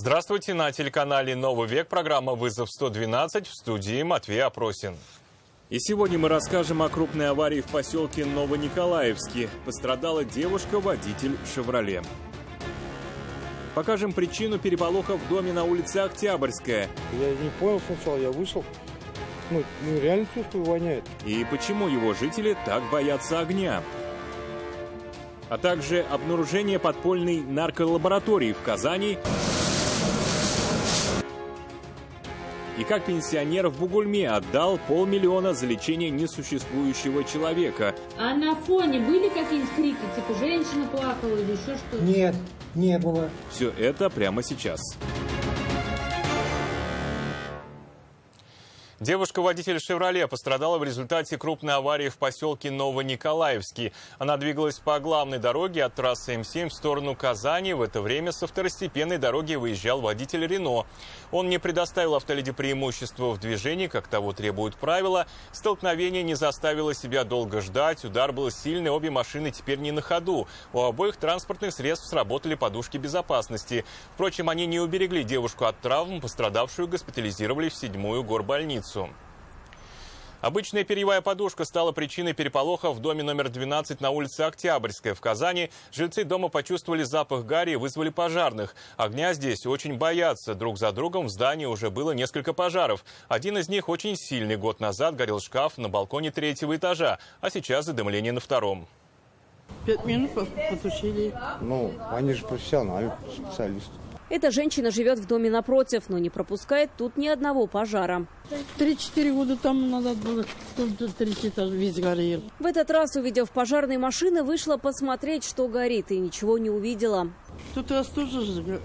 Здравствуйте, на телеканале «Новый век» программа «Вызов 112», в студии Матвей Опросин. И сегодня мы расскажем о крупной аварии в поселке Новониколаевске. Пострадала девушка-водитель «Шевроле». Покажем причину переполоха в доме на улице Октябрьская. Я не понял сначала, я вышел. Реально чувствую, воняет. И почему его жители так боятся огня. А также обнаружение подпольной нарколаборатории в Казани. И как пенсионер в Бугульме отдал 500 000 за лечение несуществующего человека. А на фоне были какие-нибудь крики, типа женщина плакала или еще что-то? Нет, не было. Все это прямо сейчас. Девушка-водитель «Шевроле» пострадала в результате крупной аварии в поселке Новониколаевский. Она двигалась по главной дороге от трассы М7 в сторону Казани. В это время со второстепенной дороги выезжал водитель «Рено». Он не предоставил автоледи преимущества в движении, как того требуют правила. Столкновение не заставило себя долго ждать. Удар был сильный, обе машины теперь не на ходу. У обоих транспортных средств сработали подушки безопасности. Впрочем, они не уберегли девушку от травм. Пострадавшую госпитализировали в 7-ю горбольницу. Обычная перьевая подушка стала причиной переполоха в доме номер 12 на улице Октябрьская в Казани. Жильцы дома почувствовали запах гари и вызвали пожарных. Огня здесь очень боятся. Друг за другом в здании уже было несколько пожаров. Один из них очень сильный. Год назад горел шкаф на балконе 3-го этажа, а сейчас задымление на 2-м. 5 минут потушили. Они же профессиональные специалисты. Эта женщина живет в доме напротив, но не пропускает тут ни одного пожара. 3-4 года там назад было, тут 3 этажа весь горел. В этот раз, увидев пожарные машины, вышла посмотреть, что горит, и ничего не увидела. Тут раз тоже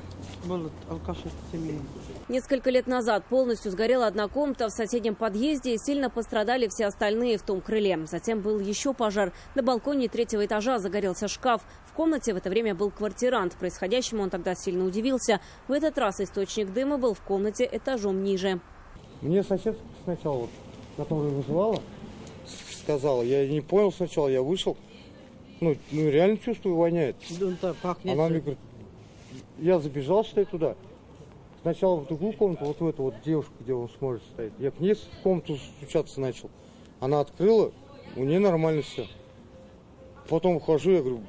было алкаши. Несколько лет назад полностью сгорела одна комната в соседнем подъезде, и сильно пострадали все остальные в том крыле. Затем был еще пожар. На балконе 3-го этажа загорелся шкаф. В комнате в это время был квартирант. Происходящему он тогда сильно удивился. В этот раз источник дыма был в комнате этажом ниже. Мне соседка сначала, которая вызывала, сказала, я не понял сначала, я вышел. Реально чувствую, воняет. Она мне говорит, я забежал, считай, туда. Сначала в другую комнату, вот в эту вот девушку, где он сможет стоять. Я к ней в комнату стучаться начал. Она открыла, у нее нормально все. Потом ухожу, я говорю,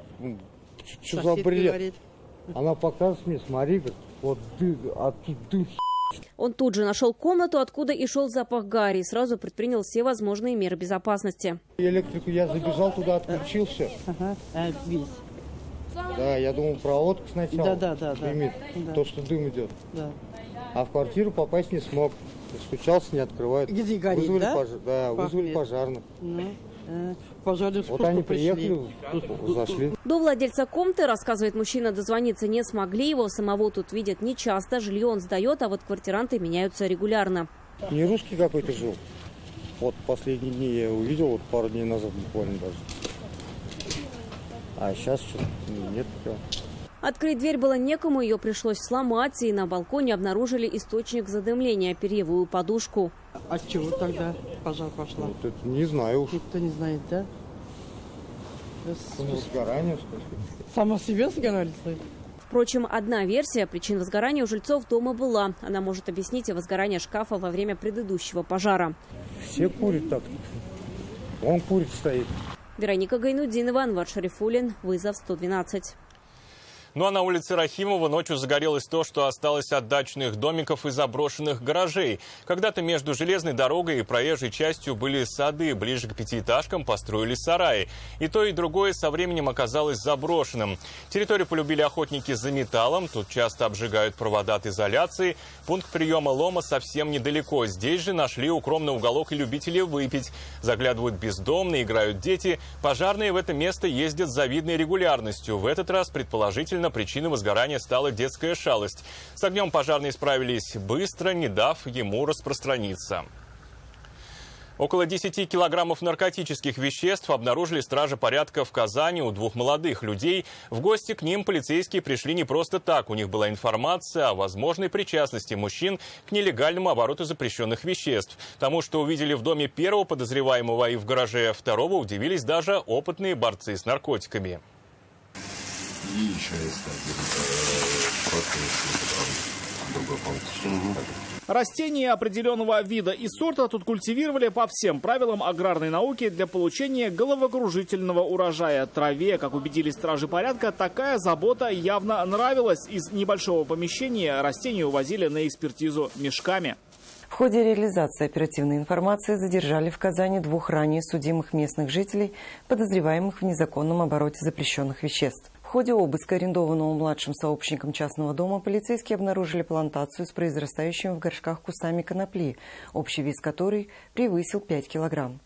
что за бред? Она показывает мне, смотри, говорит, вот оттуда дым. Он тут же нашел комнату, откуда и шел запах гари, и сразу предпринял все возможные меры безопасности. Электрику я забежал туда, отключился. Весь. Да, я думал, проводка сначала дымит, то, что дым идет. Да. А в квартиру попасть не смог. Стучался, не открывают. Где горит, вызвали пожарных. Пожарных вот они приехали, зашли. До владельца комнаты, рассказывает мужчина, дозвониться не смогли. Его самого тут видят нечасто. Жилье он сдает, а вот квартиранты меняются регулярно. Не русский какой-то жил. Вот последние дни я его увидел, вот пару дней назад буквально даже. А сейчас что-то нет. Открыть дверь было некому, ее пришлось сломать, и на балконе обнаружили источник задымления, перьевую подушку. А чего тогда пожар пошла? Это не знаю уж. Никто не знает, да? Сгорание. Сама себе сгорали? Впрочем, одна версия причин возгорания у жильцов дома была. Она может объяснить возгорание шкафа во время предыдущего пожара. Все курят так. Он курит, стоит. Вероника Гайнудинова, Анвар Шарифуллин, «Вызов 112». Ну а на улице Рахимова ночью загорелось то, что осталось от дачных домиков и заброшенных гаражей. Когда-то между железной дорогой и проезжей частью были сады, ближе к 5-этажкам построили сараи. И то, и другое со временем оказалось заброшенным. Территорию полюбили охотники за металлом, тут часто обжигают провода от изоляции. Пункт приема лома совсем недалеко. Здесь же нашли укромный уголок и любители выпить. Заглядывают бездомные, играют дети. Пожарные в это место ездят с завидной регулярностью. В этот раз, предположительно, причиной возгорания стала детская шалость. С огнем пожарные справились быстро, не дав ему распространиться. Около 10 килограммов наркотических веществ обнаружили стражи порядка в Казани у 2 молодых людей. В гости к ним полицейские пришли не просто так. У них была информация о возможной причастности мужчин к нелегальному обороту запрещенных веществ. Тому, что увидели в доме первого подозреваемого и в гараже второго, удивились даже опытные борцы с наркотиками. И еще есть другой полностью. Растения определенного вида и сорта тут культивировали по всем правилам аграрной науки для получения головокружительного урожая. Траве, как убедились стражи порядка, такая забота явно нравилась. Из небольшого помещения растения увозили на экспертизу мешками. В ходе реализации оперативной информации задержали в Казани 2 ранее судимых местных жителей, подозреваемых в незаконном обороте запрещенных веществ. В ходе обыска, арендованного младшим сообщником частного дома, полицейские обнаружили плантацию с произрастающими в горшках кустами конопли, общий вес которой превысил 5 килограмм.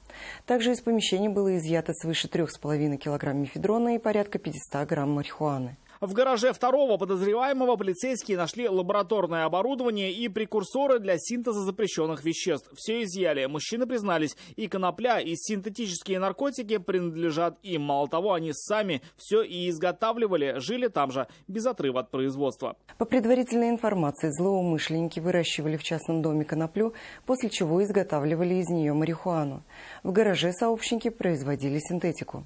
Также из помещения было изъято свыше 3,5 килограмм мефедрона и порядка 500 грамм марихуаны. В гараже второго подозреваемого полицейские нашли лабораторное оборудование и прекурсоры для синтеза запрещенных веществ. Все изъяли. Мужчины признались, и конопля, и синтетические наркотики принадлежат им. Мало того, они сами все и изготавливали, жили там же, без отрыва от производства. По предварительной информации, злоумышленники выращивали в частном доме коноплю, после чего изготавливали из нее марихуану. В гараже сообщники производили синтетику.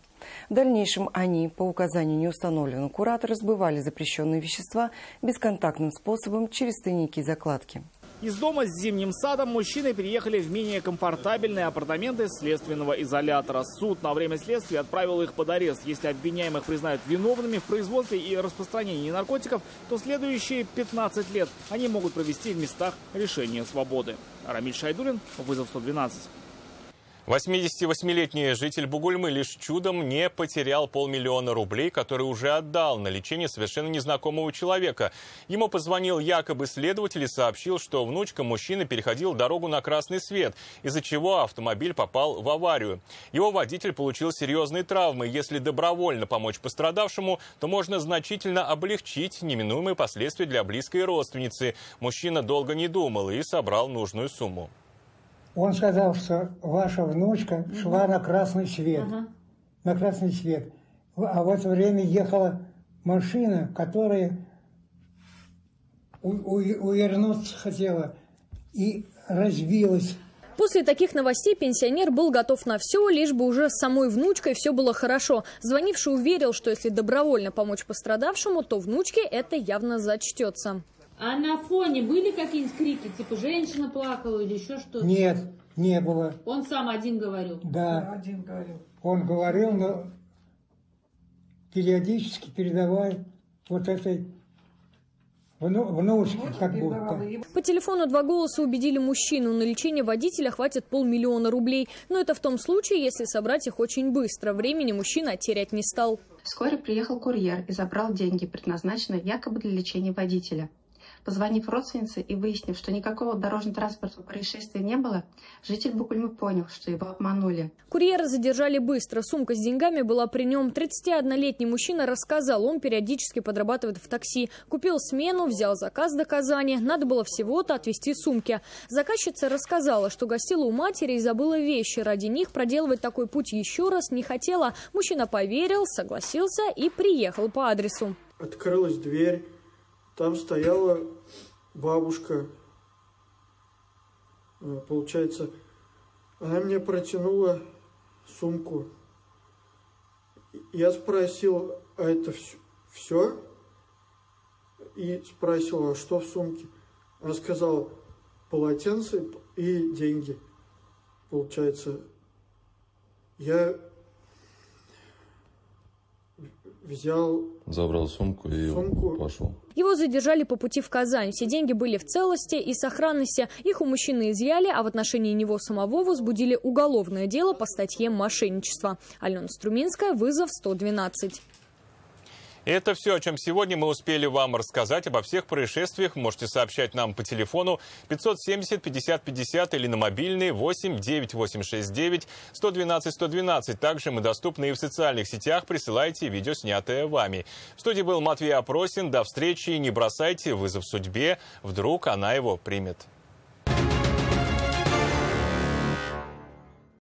В дальнейшем они, по указанию неустановленного куратора, сбывали запрещенные вещества бесконтактным способом через тайники и закладки. Из дома с зимним садом мужчины переехали в менее комфортабельные апартаменты следственного изолятора. Суд на время следствия отправил их под арест. Если обвиняемых признают виновными в производстве и распространении наркотиков, то следующие 15 лет они могут провести в местах лишения свободы. Рамиль Шайдуллин, вызов 112. 88-летний житель Бугульмы лишь чудом не потерял 500 000 рублей, которые уже отдал на лечение совершенно незнакомого человека. Ему позвонил якобы следователь и сообщил, что внучка мужчины переходил дорогу на красный свет, из-за чего автомобиль попал в аварию. Его водитель получил серьезные травмы. Если добровольно помочь пострадавшему, то можно значительно облегчить неминуемые последствия для близкой родственницы. Мужчина долго не думал и собрал нужную сумму. Он сказал, что ваша внучка шла на красный свет. На красный свет. А в это время ехала машина, которая увернуться хотела и разбилась. После таких новостей пенсионер был готов на все, лишь бы уже с самой внучкой все было хорошо. Звонивший уверил, что если добровольно помочь пострадавшему, то внучке это явно зачтется. А на фоне были какие-нибудь крики, типа женщина плакала или еще что-то? Нет, не было. Он сам один говорил? Да, один говорил. Он говорил, но периодически передавая вот этой внучке, как будто. По телефону 2 голоса убедили мужчину, на лечение водителя хватит 500 000 рублей. Но это в том случае, если собрать их очень быстро. Времени мужчина терять не стал. Вскоре приехал курьер и забрал деньги, предназначенные якобы для лечения водителя. Позвонив родственнице и выяснив, что никакого дорожно-транспортного происшествия не было, житель Бугульмы понял, что его обманули. Курьера задержали быстро. Сумка с деньгами была при нем. 31-летний мужчина рассказал, он периодически подрабатывает в такси. Купил смену, взял заказ до Казани. Надо было всего-то отвезти сумки. Заказчица рассказала, что гостила у матери и забыла вещи. Ради них проделывать такой путь еще раз не хотела. Мужчина поверил, согласился и приехал по адресу. Открылась дверь. Там стояла бабушка, получается, она мне протянула сумку. Я спросил, а это все? И спросил, а что в сумке? Она сказала, полотенце и деньги. Получается, я забрал сумку и пошел. Его задержали по пути в Казань. Все деньги были в целости и сохранности. Их у мужчины изъяли, а в отношении него самого возбудили уголовное дело по статье «Мошенничество». Алена Струминская, вызов 112. Это все, о чем сегодня мы успели вам рассказать. Обо всех происшествиях можете сообщать нам по телефону 570 50 50 или на мобильный 8 9869 112 112. Также мы доступны и в социальных сетях. Присылайте видео, снятое вами. В студии был Матвей Опросин. До встречи. Не бросайте вызов судьбе. Вдруг она его примет.